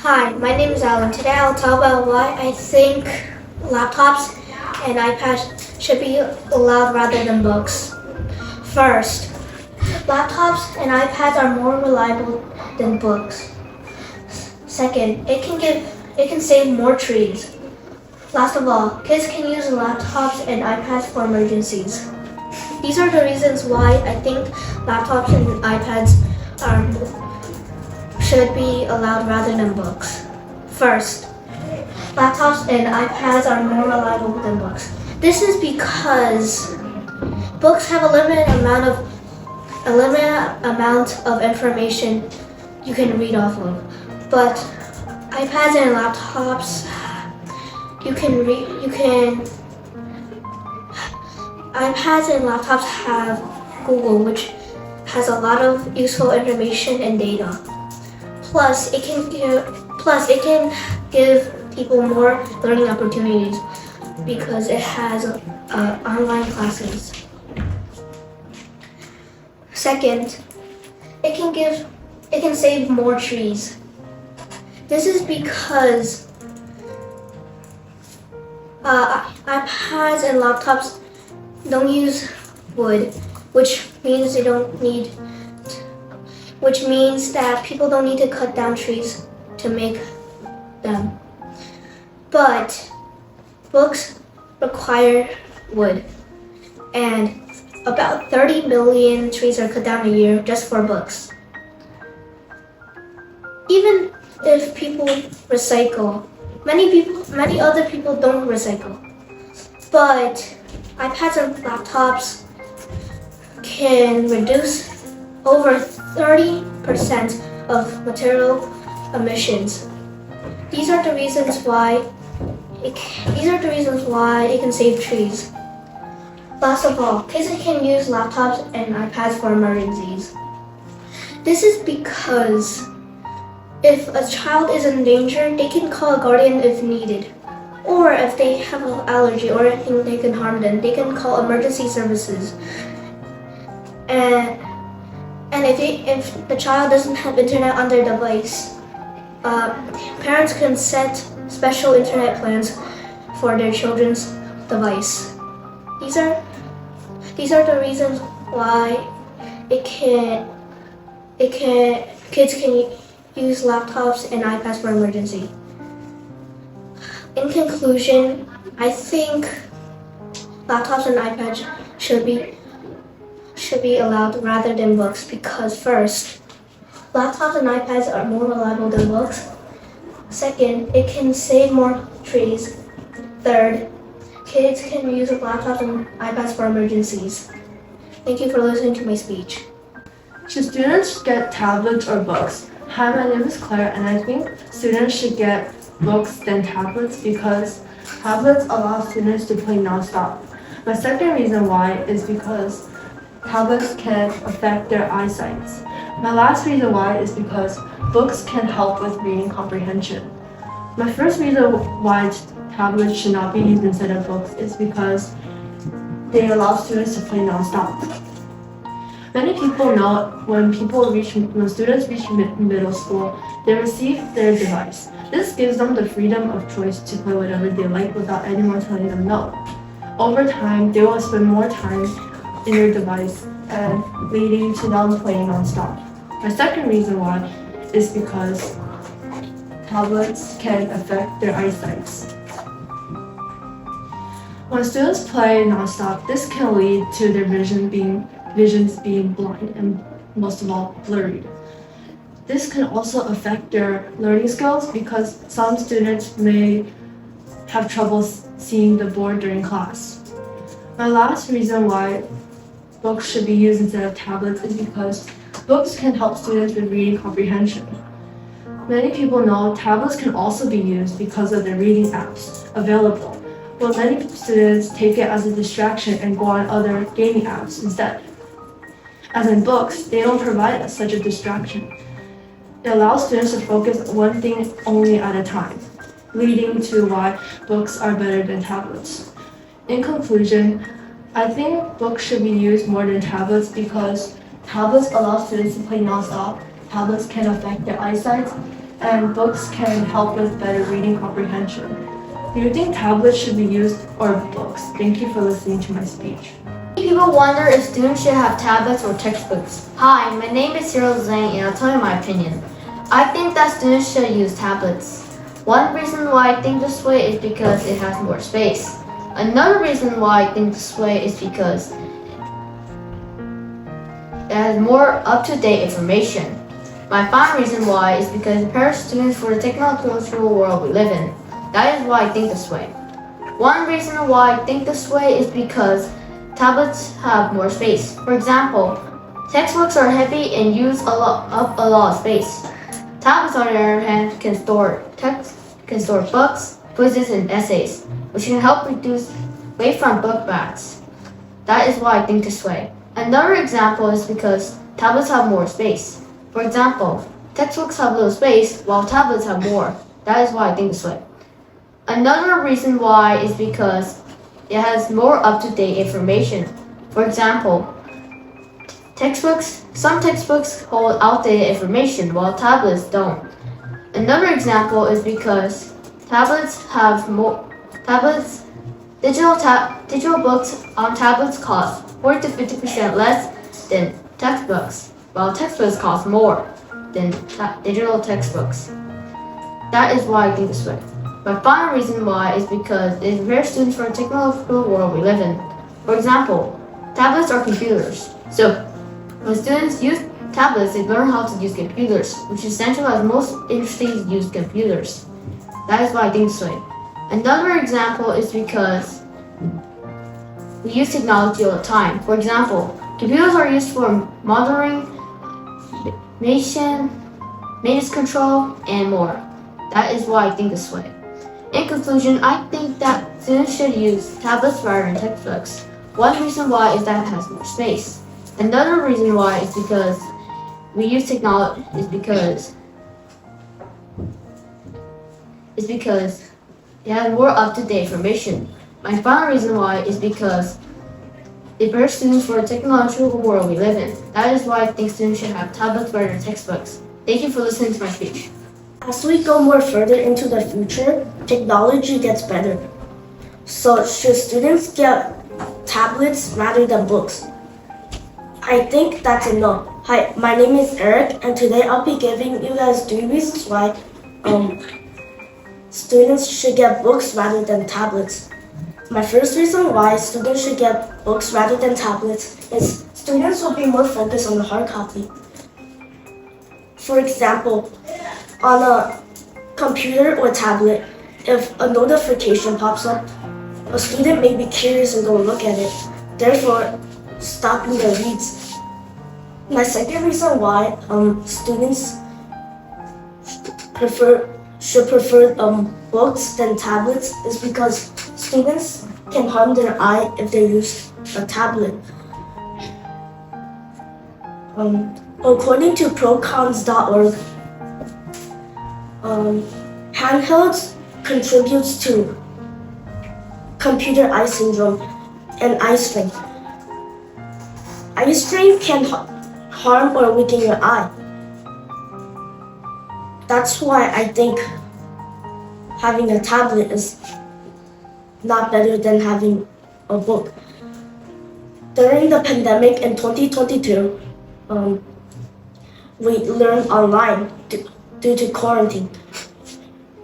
Hi, my name is Alan. Today I'll talk about why I think laptops and iPads should be allowed rather than books. First, laptops and iPads are more reliable than books. Second, it can save more trees. Last of all, kids can use laptops and iPads for emergencies. These are the reasons why I think laptops and iPads should be allowed rather than books. First, laptops and iPads are more reliable than books. This is because books have a limited amount of information you can read off of, but iPads and laptops iPads and laptops have Google, which has a lot of useful information and data. Plus, it can give people more learning opportunities because it has online classes. Second, it can save more trees. This is because iPads and laptops don't use wood, which means that people don't need to cut down trees to make them. But books require wood, and about 30 million trees are cut down a year just for books. Even if people recycle, many other people don't recycle. But iPads and laptops can reduce over 30% of material emissions. These are the reasons why it can save trees. Last of all, kids can use laptops and iPads for emergencies. This is because if a child is in danger, they can call a guardian if needed. Or if they have an allergy or anything they can harm them, they can call emergency services. And if the child doesn't have internet on their device, parents can set special internet plans for their children's device. These are the reasons why kids can use laptops and iPads for emergency. In conclusion, I think laptops and iPads should be allowed rather than books because first, laptops and iPads are more reliable than books. Second, it can save more trees. Third, kids can use laptops and iPads for emergencies. Thank you for listening to my speech. Should students get tablets or books? Hi, my name is Claire, and I think students should get books than tablets because tablets allow students to play nonstop. My second reason why is because tablets can affect their eyesight. My last reason why is because books can help with reading comprehension. My first reason why tablets should not be used instead of books is because they allow students to play nonstop. Many people know when students reach middle school, they receive their device. This gives them the freedom of choice to play whatever they like without anyone telling them no. Over time, they will spend more time in their device and leading to them playing nonstop. My second reason why is because tablets can affect their eyesight. When students play nonstop, this can lead to their visions being blind and most of all blurry. This can also affect their learning skills because some students may have trouble seeing the board during class. My last reason why books should be used instead of tablets is because books can help students with reading comprehension. Many people know tablets can also be used because of the reading apps available, but many students take it as a distraction and go on other gaming apps instead. As in books, they don't provide us such a distraction. It allows students to focus on one thing only at a time, leading to why books are better than tablets. In conclusion, I think books should be used more than tablets because tablets allow students to play nonstop. Tablets can affect their eyesight, and books can help with better reading comprehension. Do you think tablets should be used or books? Thank you for listening to my speech. People wonder if students should have tablets or textbooks. Hi, my name is Cyril Zhang and I'll tell you my opinion. I think that students should use tablets. One reason why I think this way is because it has more space. Another reason why I think this way is because it has more up-to-date information. My final reason why is because it prepares students for the technological world we live in. That is why I think this way. One reason why I think this way is because tablets have more space. For example, textbooks are heavy and use up a lot of space. Tablets, on the other hand, can store books, quizzes, and essays, which can help reduce weight from book bags. That is why I think this way. Another example is because tablets have more space. For example, textbooks have little space while tablets have more. That is why I think this way. Another reason why is because it has more up-to-date information. For example, some textbooks hold outdated information while tablets don't. Another example is because digital books on tablets cost 40 to 50% less than textbooks, while textbooks cost more than digital textbooks. That is why I think this way. My final reason why is because it prepares students for the technological world we live in. For example, tablets are computers. So, when students use tablets, they learn how to use computers, which is essential as most industries use computers. That is why I think this way. Another example is because we use technology all the time. For example, computers are used for monitoring, maintenance control, and more. That is why I think this way. In conclusion, I think that students should use tablets rather than textbooks. One reason why is that it has more space. Another reason why is because we use technology is because it has more up-to-date information. My final reason why is because it prepares students for the technological world we live in. That is why I think students should have tablets rather than textbooks. Thank you for listening to my speech. As we go more further into the future, technology gets better. So should students get tablets rather than books? I think that's a no. Hi, my name is Eric, and today I'll be giving you guys 3 reasons why students should get books rather than tablets. My first reason why students should get books rather than tablets is students will be more focused on the hard copy. For example, on a computer or tablet, if a notification pops up, a student may be curious and go look at it, therefore stopping their reads. My second reason why students should prefer books than tablets is because students can harm their eye if they use a tablet. According to procons.org, handhelds contributes to computer eye syndrome and eye strain. Eye strain can harm or weaken your eye. That's why I think having a tablet is not better than having a book. During the pandemic in 2022, we learned online due to quarantine.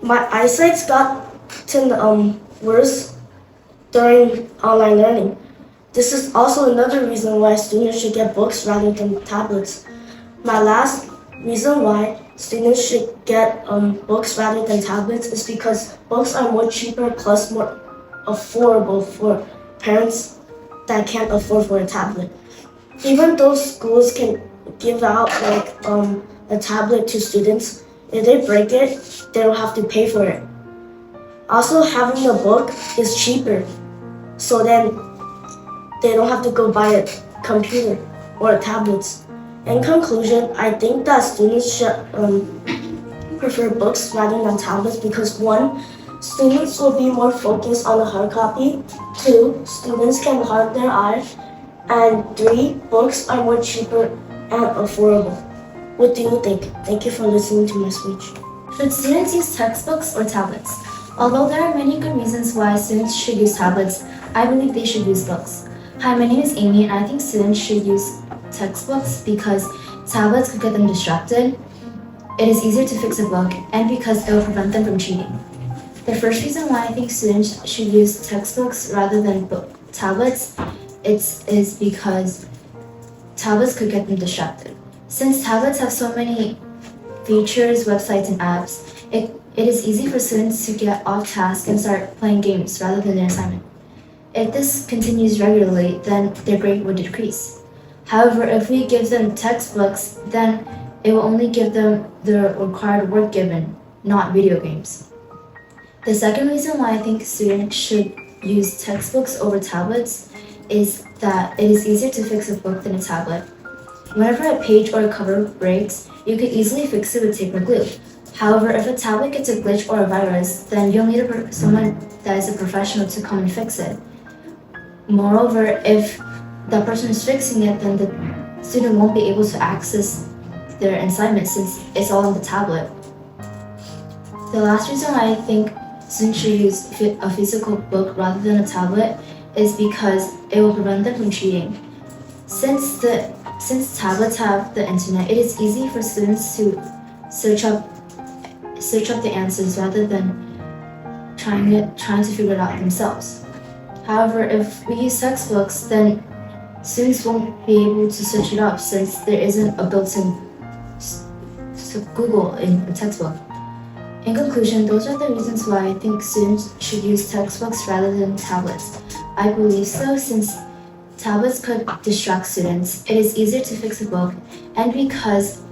My eyesight's gotten worse during online learning. This is also another reason why students should get books rather than tablets. My last reason why students should get books rather than tablets is because books are more cheaper plus more affordable for parents that can't afford for a tablet. Even though schools can give out a tablet to students, if they break it, they don't have to pay for it. Also, having a book is cheaper, so then they don't have to go buy a computer or tablets. In conclusion, I think that students should prefer books rather than tablets because 1, students will be more focused on the hard copy, 2, students can harm their eyes, and 3, books are more cheaper and affordable. What do you think? Thank you for listening to my speech. Should students use textbooks or tablets? Although there are many good reasons why students should use tablets, I believe they should use books. Hi, my name is Amy, and I think students should use textbooks because tablets could get them distracted, it is easier to fix a book, and because it will prevent them from cheating. The first reason why I think students should use textbooks rather than tablets is because tablets could get them distracted. Since tablets have so many features, websites, and apps, it is easy for students to get off task and start playing games rather than an assignment. If this continues regularly, then their grade would decrease. However, if we give them textbooks, then it will only give them the required work given, not video games. The second reason why I think students should use textbooks over tablets is that it is easier to fix a book than a tablet. Whenever a page or a cover breaks, you can easily fix it with tape or glue. However, if a tablet gets a glitch or a virus, then you'll need someone that is a professional to come and fix it. Moreover, if the person is fixing it, then the student won't be able to access their assignment since it's all on the tablet. The last reason why I think students should use a physical book rather than a tablet is because it will prevent them from cheating. Since tablets have the internet, it is easy for students to search up the answers rather than trying to figure it out themselves. However, if we use textbooks, then students won't be able to search it up since there isn't a built-in Google in a textbook. In conclusion, those are the reasons why I think students should use textbooks rather than tablets. I believe so since tablets could distract students, it is easier to fix a book, and because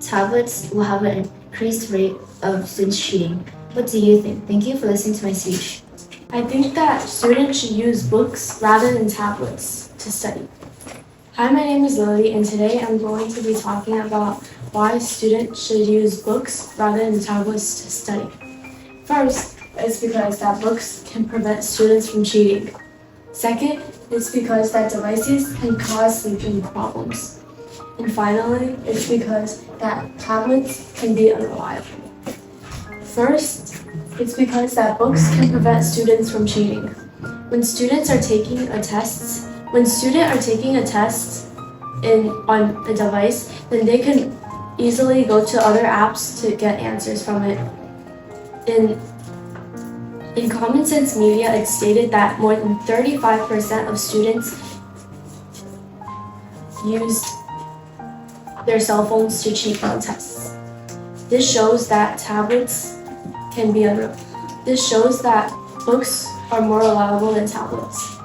tablets will have an increased rate of students cheating. What do you think? Thank you for listening to my speech. I think that students should use books rather than tablets to study. Hi, my name is Lily, and today I'm going to be talking about why students should use books rather than tablets to study. First, it's because that books can prevent students from cheating. Second, it's because that devices can cause sleeping problems. And finally, it's because that tablets can be unreliable. First, it's because that books can prevent students from cheating. When students are taking a test on a device, then they can easily go to other apps to get answers from it. In Common Sense Media, it's stated that more than 35% of students used their cell phones to cheat on tests. This shows that books are more reliable than tablets.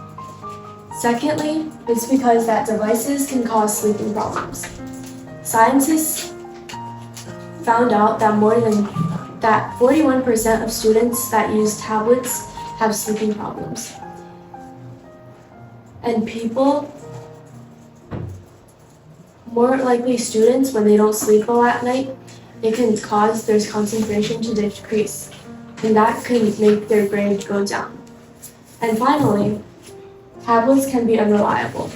Secondly, it's because that devices can cause sleeping problems. Scientists found out that 41% of students that use tablets have sleeping problems. And more likely students, when they don't sleep well at night, it can cause their concentration to decrease, and that can make their grade go down. And finally, tablets can be unreliable.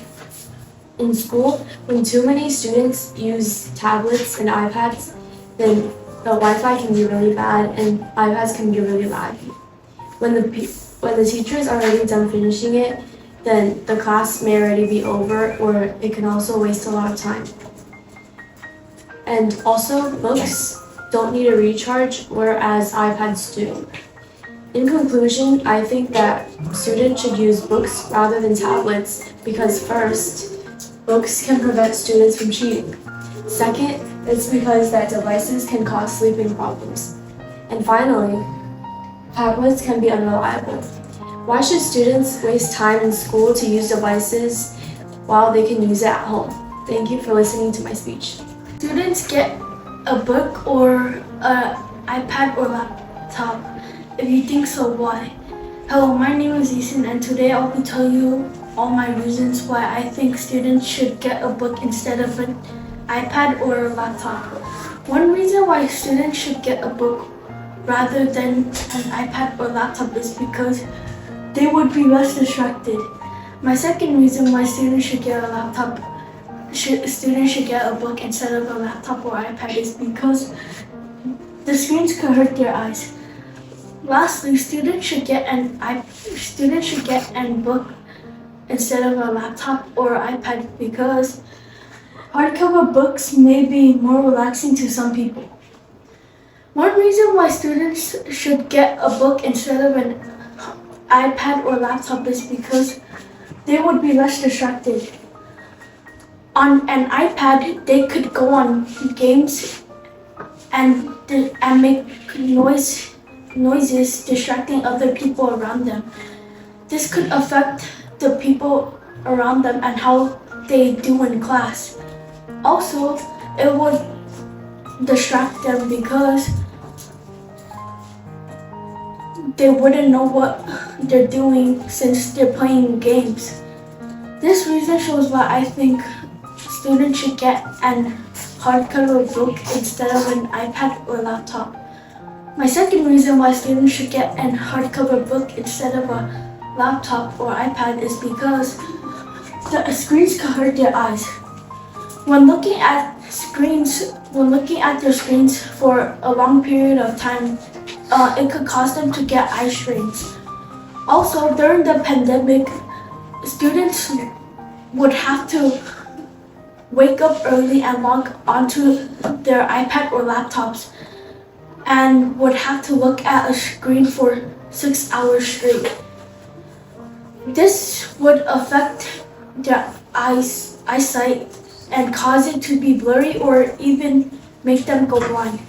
In school, when too many students use tablets and iPads, then the Wi-Fi can be really bad and iPads can be really laggy. When the teacher is already done finishing it, then the class may already be over, or it can also waste a lot of time. And also, books don't need a recharge, whereas iPads do. In conclusion, I think that students should use books rather than tablets because first, books can prevent students from cheating. Second, it's because that devices can cause sleeping problems. And finally, tablets can be unreliable. Why should students waste time in school to use devices while they can use it at home? Thank you for listening to my speech. Students get a book or an iPad or laptop. If you think so, why? Hello, my name is Ethan, and today I'll be telling you all my reasons why I think students should get a book instead of an iPad or a laptop. One reason why students should get a book rather than an iPad or laptop is because they would be less distracted. My second reason why students should get a book instead of a laptop or iPad is because The screens could hurt their eyes. Lastly, students should get an book instead of a laptop or iPad because hardcover books may be more relaxing to some people. One reason why students should get a book instead of an iPad or laptop is because they would be less distracted. On an iPad, they could go on games and make noises distracting other people around them. This could affect the people around them and how they do in class. Also, it would distract them because they wouldn't know what they're doing since they're playing games. This reason shows why I think students should get an hardcover book instead of an iPad or laptop. My second reason why students should get an hardcover book instead of a laptop or iPad is because the screens can hurt their eyes. When looking at their screens for a long period of time, it could cause them to get eye strains. Also, during the pandemic, students would have to wake up early and log onto their iPad or laptops and would have to look at a screen for 6 hours straight. This would affect their eyesight and cause it to be blurry or even make them go blind.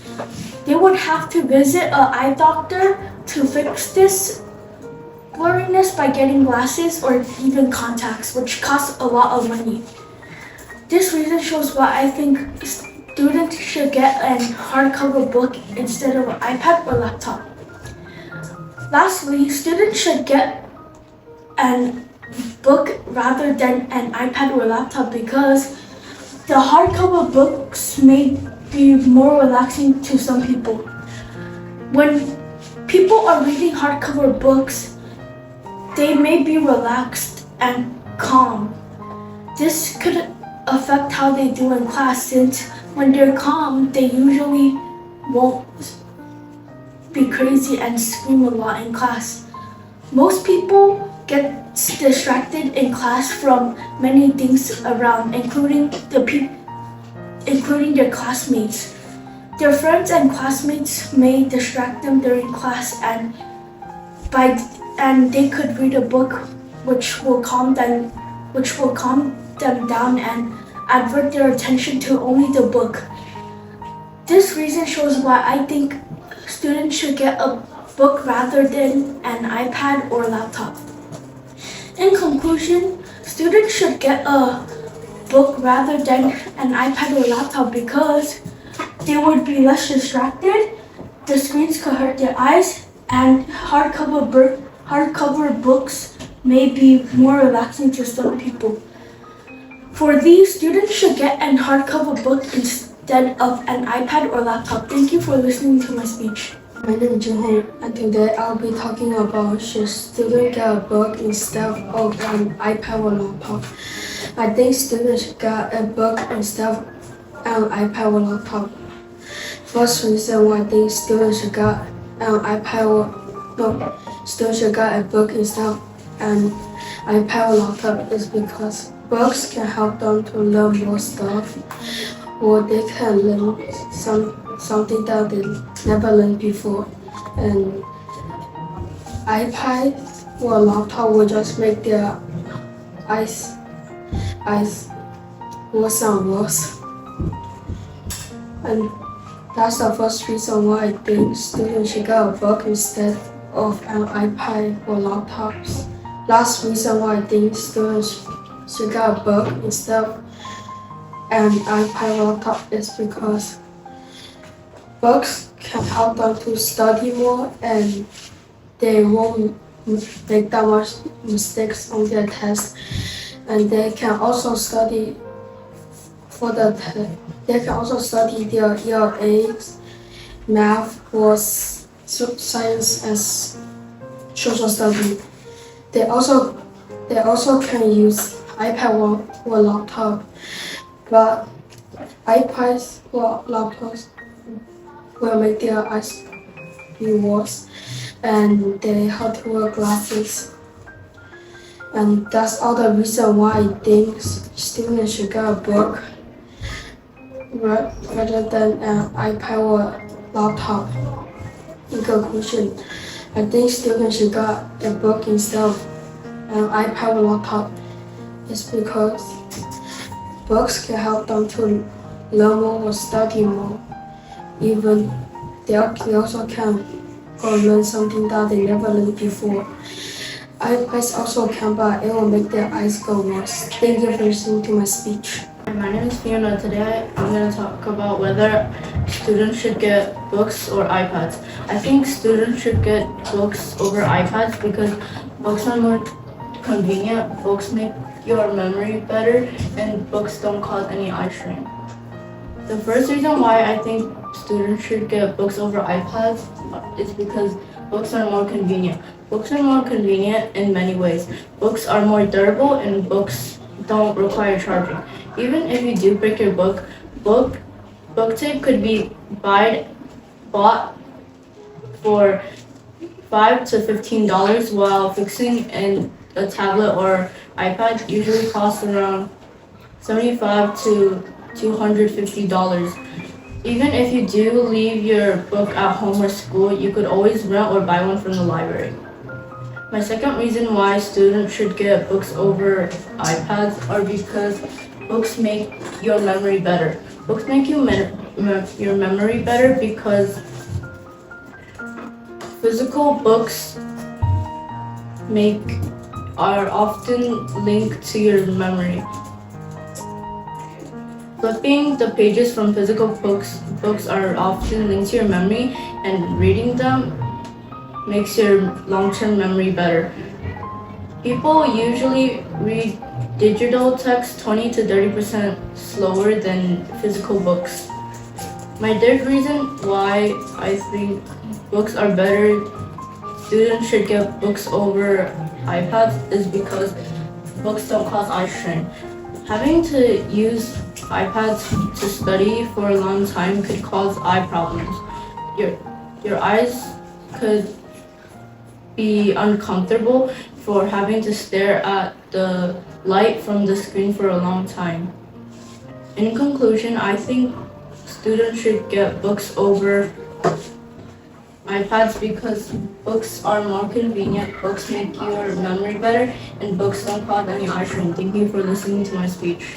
They would have to visit an eye doctor to fix this blurriness by getting glasses or even contacts, which cost a lot of money. This reason shows why I think students should get a hardcover book instead of an iPad or laptop. Lastly, students should get a book rather than an iPad or laptop because the hardcover books may be more relaxing to some people. When people are reading hardcover books, they may be relaxed and calm. This could affect how they do in class since when they're calm, they usually won't be crazy and scream a lot in class. Most people get distracted in class from many things around, including their classmates. Their friends and classmates may distract them during class and they could read a book which will calm them down and divert their attention to only the book. This reason shows why I think students should get a book rather than an iPad or laptop. In conclusion, students should get a book rather than an iPad or laptop because they would be less distracted, the screens could hurt their eyes, and hardcover books may be more relaxing to some people. For these, students should get a hardcover book instead of an iPad or laptop. Thank you for listening to my speech. My name is Junhong, and today I'll be talking about should students get a book instead of an iPad or laptop. I think students should get a book instead of an iPad or laptop. First reason why I think students should get students should get a book instead of an iPad or laptop is because books can help them to learn more stuff, or they can learn something that they never learned before. And iPad or laptop will just make their eyes worse and worse. And that's the first reason why I think students should get a book instead of an iPad or laptops. Last reason why I think students should get a book instead of an iPad or laptop is because books can help them to study more and they won't make that much mistakes on their test. And they can also study they can also study their ELAs, math, or science as social study. They also can use iPad or laptop, but iPads or will make their eyes be worse, and they have to wear glasses. And that's all the reason why I think students should get a book rather than an iPad or laptop. In conclusion, I think students should get a book instead of an iPad or laptop. It's because books can help them to learn more or study more. Even they also can learn something that they never learned before. iPads also can, but it will make their eyes go worse. Thank you for listening to my speech. My name is Fiona. Today I'm going to talk about whether students should get books or iPads. I think students should get books over iPads because books are more convenient, books make your memory better, and books don't cause any eye strain. The first reason why I think students should get books over iPads is because books are more convenient. Books are more convenient in many ways. Books are more durable and books don't require charging. Even if you do break your book tape could be bought for $5 to $15, while fixing a tablet or iPad usually costs around $75 to $250. Even if you do leave your book at home or school, you could always rent or buy one from the library. My second reason why students should get books over iPads are because books make your memory better. Books make your memory better because physical books are often linked to your memory. Flipping the pages from physical books are often linked to your memory, and reading them makes your long-term memory better. People usually read digital text 20 to 30% slower than physical books. My third reason why I think books are better, students should get books over iPads, is because books don't cause eye strain. Having to use iPads to study for a long time could cause eye problems. Your eyes could be uncomfortable for having to stare at the light from the screen for a long time. In conclusion, I think students should get books over iPads because books are more convenient, books make your memory better, and books don't cause any eye strain. Thank you for listening to my speech.